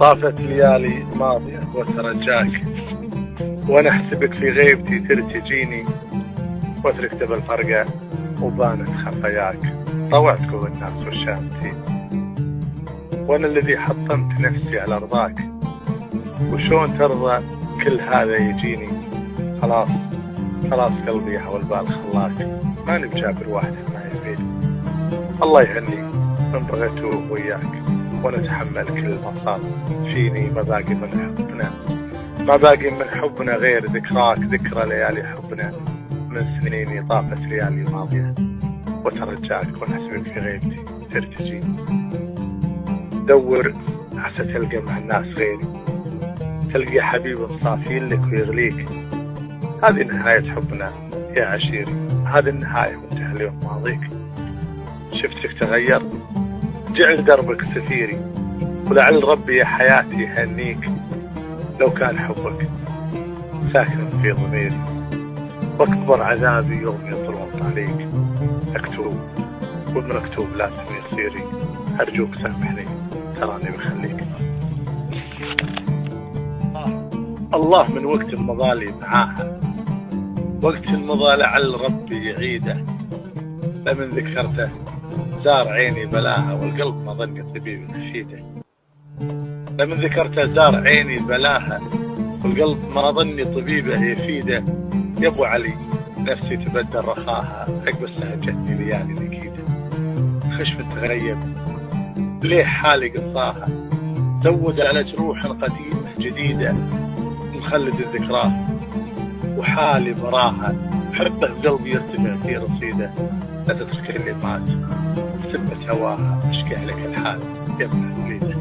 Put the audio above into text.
طافت ليالي ماضية وترجاك، وانا احسبك في غيبتي ترتجيني، وتركتب الفرقة وبانت خفاياك. طوعتكم الناس والشامتين، وانا الذي حطمت نفسي على رضاك، وشون ترضى كل هذا يجيني؟ خلاص خلاص قلبي هوى البال خلاك، ماني بجابر واحد ما يفيد. الله يهني من بغيته وياك، ونتحمل كل المصاب فيني. ما باقي من حبنا، ما باقي من حبنا غير ذكراك، ذكرى ليالي حبنا من سنيني. طافت ليالي ماضية وترجاك، ونحسبك في غيبتي ترتجي. دور عسى تلقى مع الناس غيري، تلقى حبيب صافي لك ويغليك. هذه نهاية حبنا يا عشيري، هذه النهاية وانتهى اليوم ماضيك. شفتك تغير جعل دربك سفيري، ولعل ربي يا حياتي يهنيك. لو كان حبك ساكن في ضميري، واكبر عذابي يوم يطلون عليك. اكتب والمكتوب لازم يصيري، ارجوك سامحني تراني بخليك. الله من وقت المضالي معاها، وقت المضى لعل ربي يعيده. لمن ذكرته زار عيني بلاها، والقلب ما ظني طبيب نشيده. لمن ذكرته زار عيني بلاها، والقلب ما ظني طبيبه يفيده. يا ابو علي نفسي تبدل رخاها، عقب استهجتني ليالي نكيده. خشم تغيب ليه حالي قصاها، زود على جروح قديمة جديدة. مخلد الذكراه وحالي براها، حبه قلبي يرتفع في رصيده. لا تترك اللي مات سبت هواها، اشكي لك الحال يا ابن الوليده.